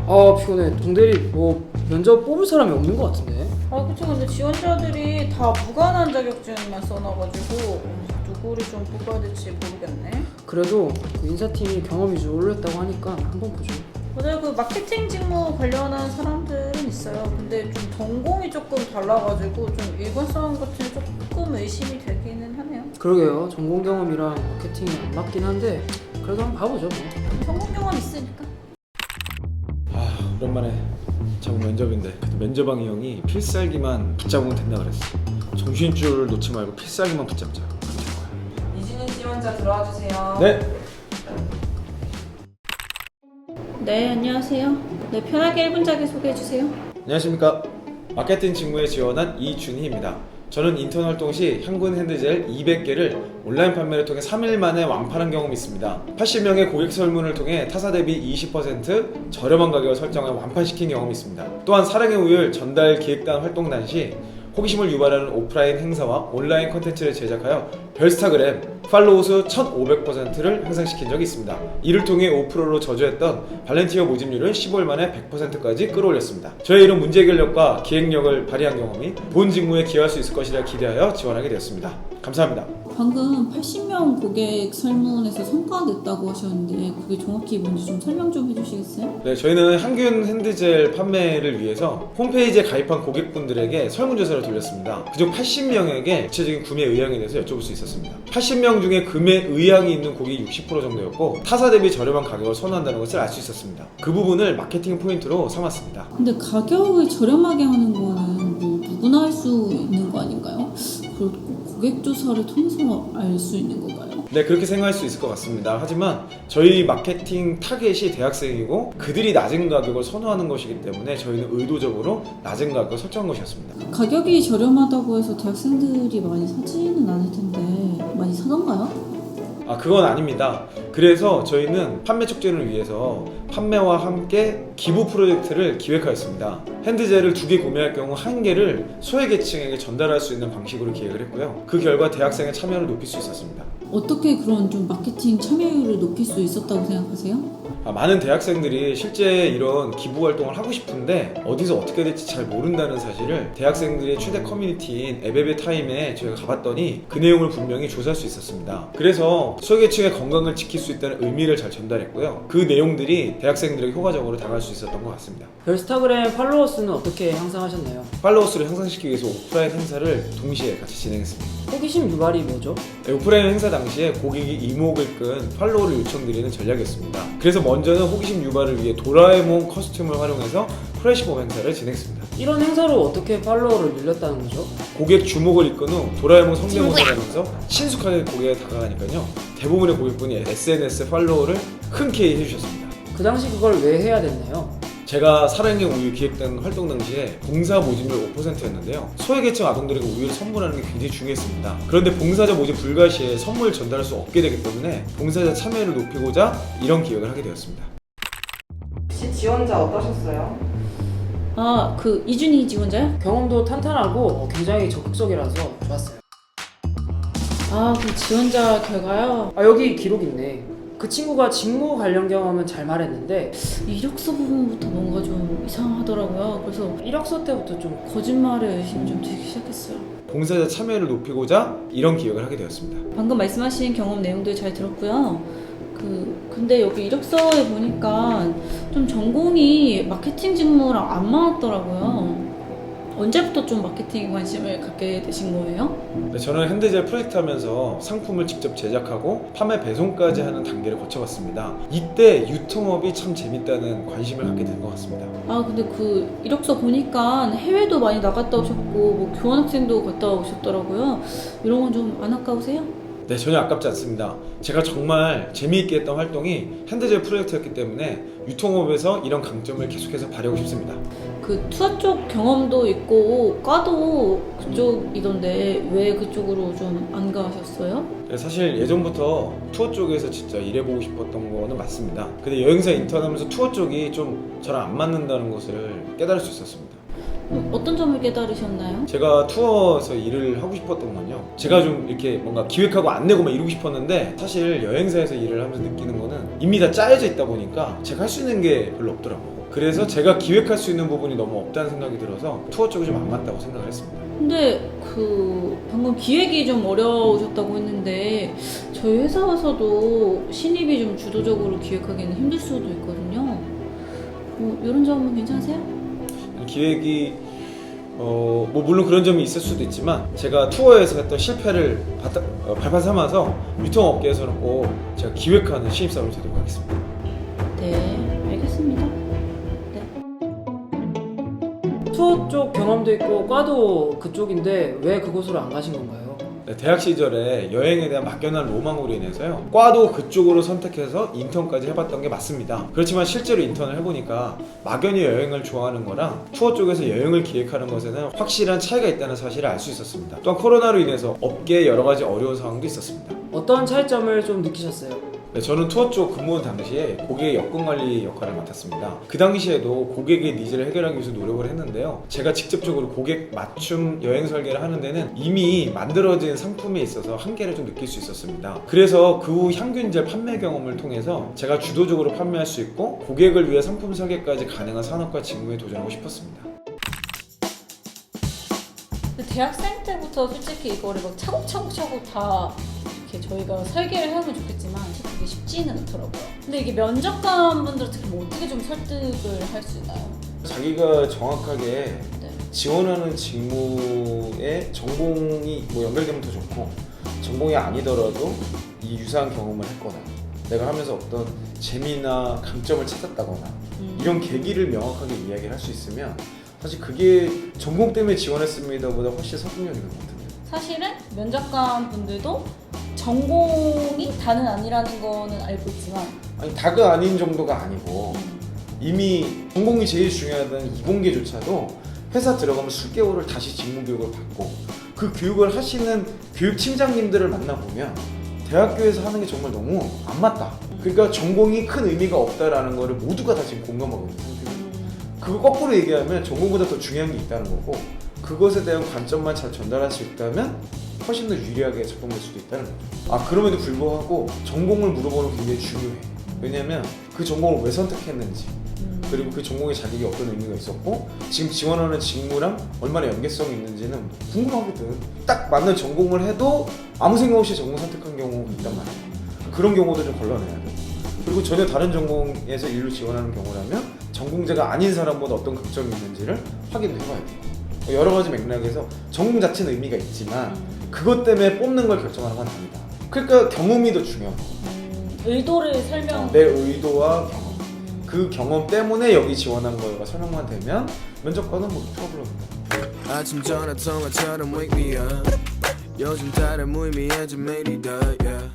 아 피곤해. 동대리 뭐 면접 뽑을 사람이 없는 것 같은데. 아 그쵸. 근데 지원자들이 다 무관한 자격증만 써놔가지고 누구를 좀 뽑아야 될지 모르겠네. 그래도 그 인사팀이 경험 위주로 올렸다고 하니까 한번 보죠. 맞아요. 그 마케팅 직무 관련한 사람들은 있어요. 근데 좀 전공이 조금 달라가지고 좀 일관성 같은 조금 의심이 되기는 하네요. 그러게요. 전공 경험이랑 마케팅이 안 맞긴 한데 그래도 한번 봐보죠 뭐. 전공 경험 있으니까. 오랜만에 자고 면접인데 그래도 면접왕이 형이 필살기만 붙잡으면 된다 그랬어. 정신줄을 놓지 말고 필살기만 붙잡자. 그렇게 할 거야. 이준희 지원자 들어와 주세요. 네. 네, 안녕하세요. 네, 편하게 1분 자기소개해 주세요. 안녕하십니까. 마케팅 직무에 지원한 이준희입니다. 저는 인턴 활동 시 향군 핸드젤 200개를 온라인 판매를 통해 3일 만에 완판한 경험이 있습니다. 80명의 고객 설문을 통해 타사 대비 20% 저렴한 가격을 설정해 완판시킨 경험이 있습니다. 또한 사랑의 우유를 전달 기획단 활동단 시 호기심을 유발하는 오프라인 행사와 온라인 콘텐츠를 제작하여 별스타그램 팔로우 수 1500%를 향상시킨 적이 있습니다. 이를 통해 5%로 저조했던 발렌티어 모집률을 15일 만에 100%까지 끌어올렸습니다. 저의 이런 문제 해결력과 기획력을 발휘한 경험이 본 직무에 기여할 수 있을 것이라 기대하여 지원하게 되었습니다. 감사합니다. 방금 80명 고객 설문에서 성과가 냈다고 하셨는데 그게 정확히 뭔지 좀 설명 좀 해주시겠어요? 네, 저희는 향균 핸드젤 판매를 위해서 홈페이지에 가입한 고객분들에게 설문조사를 돌렸습니다. 그중 80명에게 구체적인 구매 의향에 대해서 여쭤볼 수 있었습니다. 80명 중에 구매 의향이 있는 고객이 60% 정도였고 타사 대비 저렴한 가격을 선호한다는 것을 알 수 있었습니다. 그 부분을 마케팅 포인트로 삼았습니다. 근데 가격을 저렴하게 하는 거는 뭐 누구나 할 수 있는 거 아닌가요? 그걸 꼭 고객 조사를 통해서 알 수 있는 건가요? 네, 그렇게 생각할 수 있을 것 같습니다. 하지만 저희 마케팅 타겟이 대학생이고 그들이 낮은 가격을 선호하는 것이기 때문에 저희는 의도적으로 낮은 가격을 설정한 것이었습니다. 가격이 저렴하다고 해서 대학생들이 많이 사지는 않을 텐데 많이 사던가요? 그건 아닙니다. 그래서 저희는 판매 촉진을 위해서 판매와 함께 기부 프로젝트를 기획하였습니다. 핸드젤을 2개 구매할 경우 1개를 소외계층에게 전달할 수 있는 방식으로 기획을 했고요. 그 결과 대학생의 참여를 높일 수 있었습니다. 어떻게 그런 좀 마케팅 참여율을 높일 수 있었다고 생각하세요? 많은 대학생들이 실제 이런 기부 활동을 하고 싶은데 어디서 어떻게 될지 잘 모른다는 사실을 대학생들의 최대 커뮤니티인 에베베 타임에 저희가 가봤더니 그 내용을 분명히 조사할 수 있었습니다. 그래서 소외계층의 건강을 지킬 수 있다는 의미를 잘 전달했고요. 그 내용들이 대학생들에게 효과적으로 다가갈 수 있었던 것 같습니다. 별스타그램 팔로워 수는 어떻게 향상하셨나요? 팔로워 수를 향상시키기 위해서 오프라인 행사를 동시에 같이 진행했습니다. 호기심 유발이 뭐죠? 네, 오프라인 행사 당시에 고객이 이목을 끈 팔로우를 요청드리는 전략이었습니다. 그래서 먼저는 호기심 유발을 위해 도라에몽 커스튬을 활용해서 프레시몹 행사를 진행했습니다. 이런 행사로 어떻게 팔로워를 늘렸다는 거죠? 고객 주목을 이끈 후 도라에몽 성대모사를 하면서 친숙하게 고객에 다가가니까요. 대부분의 고객분이 SNS 팔로우를 흔쾌히 해주셨습니다. 그 당시 그걸 왜 해야 됐나요? 제가 사랑의 우유 기획단 활동 당시에 봉사 모집률 5%였는데요. 소외계층 아동들에게 우유를 선물하는 게 굉장히 중요했습니다. 그런데 봉사자 모집 불가 시에 선물 전달할 수 없게 되기 때문에 봉사자 참여를 높이고자 이런 기획을 하게 되었습니다. 혹시 지원자 어떠셨어요? 그 이준희 지원자요? 경험도 탄탄하고 굉장히 적극적이라서 좋았어요. 그 지원자 결과요? 여기 기록 있네. 그 친구가 직무 관련 경험은 잘 말했는데 이력서 부분부터 뭔가 좀 이상하더라고요. 그래서 이력서 때부터 좀 거짓말에 의심이 좀 들기 시작했어요. 봉사자 참여를 높이고자 이런 기획을 하게 되었습니다. 방금 말씀하신 경험 내용들 잘 들었고요. 근데 여기 이력서에 보니까 좀 전공이 마케팅 직무랑 안 맞았더라고요. 언제부터 좀 마케팅에 관심을 갖게 되신 거예요? 네, 저는 핸드젤 프로젝트 하면서 상품을 직접 제작하고 판매 배송까지 하는 단계를 거쳐봤습니다. 이때 유통업이 참 재밌다는 관심을 갖게 된 것 같습니다. 근데 그 이력서 보니까 해외도 많이 나갔다 오셨고 뭐 교환학생도 갔다 오셨더라고요. 이런 건 좀 안 아까우세요? 네, 전혀 아깝지 않습니다. 제가 정말 재미있게 했던 활동이 핸드젤 프로젝트였기 때문에 유통업에서 이런 강점을 계속해서 발휘하고 싶습니다. 그 투어 쪽 경험도 있고 과도 그쪽이던데 왜 그쪽으로 좀 안 가셨어요? 네, 사실 예전부터 투어 쪽에서 진짜 일해보고 싶었던 거는 맞습니다. 근데 여행사 인턴하면서 투어 쪽이 좀 저랑 안 맞는다는 것을 깨달을 수 있었습니다. 어떤 점을 깨달으셨나요? 제가 투어에서 일을 하고 싶었던 건요, 제가 좀 이렇게 뭔가 기획하고 안 내고 막 이러고 싶었는데 사실 여행사에서 일을 하면서 느끼는 거는 이미 다 짜여져 있다 보니까 제가 할 수 있는 게 별로 없더라고요. 그래서 제가 기획할 수 있는 부분이 너무 없다는 생각이 들어서 투어 쪽이 좀 안 맞다고 생각을 했습니다. 근데 그 방금 기획이 좀 어려우셨다고 했는데 저희 회사에서도 신입이 좀 주도적으로 기획하기는 힘들 수도 있거든요. 뭐 이런 점은 괜찮으세요? 기획이 뭐 물론 그런 점이 있을 수도 있지만 제가 투어에서 했던 실패를 발판 삼아서 유통업계에서는 꼭 제가 기획하는 신입사원이 되도록 하겠습니다. 네, 알겠습니다. 투어 쪽 경험도 있고 과도 그쪽인데 왜 그곳으로 안 가신 건가요? 네, 대학 시절에 여행에 대한 막연한 로망으로 인해서요 과도 그쪽으로 선택해서 인턴까지 해봤던 게 맞습니다. 그렇지만 실제로 인턴을 해보니까 막연히 여행을 좋아하는 거랑 투어 쪽에서 여행을 기획하는 것에는 확실한 차이가 있다는 사실을 알 수 있었습니다. 또한 코로나로 인해서 업계에 여러 가지 어려운 상황도 있었습니다. 어떤 차이점을 좀 느끼셨어요? 네, 저는 투어 쪽 근무원 당시에 고객의 여건관리 역할을 맡았습니다. 그 당시에도 고객의 니즈를 해결하기 위해서 노력을 했는데요. 제가 직접적으로 고객 맞춤 여행 설계를 하는 데는 이미 만들어진 상품에 있어서 한계를 좀 느낄 수 있었습니다. 그래서 그 후 향균젤 판매 경험을 통해서 제가 주도적으로 판매할 수 있고 고객을 위해 상품 설계까지 가능한 산업과 직무에 도전하고 싶었습니다. 대학생 때부터 솔직히 이거를 막 차곡차곡 다 이렇게 저희가 설계를 해오면 좋겠지만 그게 쉽지는 않더라고요. 근데 이게 면접관 분들 뭐 어떻게 좀 설득을 할 수 있나요? 자기가 정확하게 네. 지원하는 직무에 전공이 뭐 연결되면 더 좋고 전공이 아니더라도 이 유사한 경험을 했거나 내가 하면서 어떤 재미나 강점을 찾았다거나 이런 계기를 명확하게 이야기를 할 수 있으면 사실 그게 전공 때문에 지원했습니다 보다 훨씬 설득력이 있는 것 같은데. 사실은 면접관 분들도 전공이 다는 아니라는 거는 알고 있지만 아니 다가 아닌 정도가 아니고 이미 전공이 제일 중요하다는 이공계조차도 회사 들어가면 수개월을 다시 직무교육을 받고 그 교육을 하시는 교육팀장님들을 만나보면 대학교에서 하는 게 정말 너무 안 맞다. 그러니까 전공이 큰 의미가 없다라는 거를 모두가 다 지금 공감하고 있는 상태예요. 그거 거꾸로 얘기하면 전공보다 더 중요한 게 있다는 거고 그것에 대한 관점만 잘 전달할 수 있다면 훨씬 더 유리하게 작동될 수도 있다는 거죠. 그럼에도 불구하고 전공을 물어보는 게 굉장히 중요해. 왜냐면 그 전공을 왜 선택했는지 그리고 그 전공의 자격이 어떤 의미가 있었고 지금 지원하는 직무랑 얼마나 연계성이 있는지는 궁금하거든. 딱 맞는 전공을 해도 아무 생각 없이 전공 선택한 경우가 있단 말이야. 그런 경우도 좀 걸러내야 돼. 그리고 전혀 다른 전공에서 일로 지원하는 경우라면 전공자가 아닌 사람보다 어떤 강점이 있는지를 확인을 해봐야 돼. 여러 가지 맥락에서 전공 자체는 의미가 있지만 그것 때문에 뽑는 걸 결정하는 건 아니다. 그러니까 경험이 더 중요하고 의도를 설명. 내 의도와 경험 그 경험 때문에 여기 지원한 거가 설명만 되면 면접관은 뭐 프로블럼이다. 아침 전화 통화처럼 wake me up 요즘 다른 무의미해진 매일이다 yeah.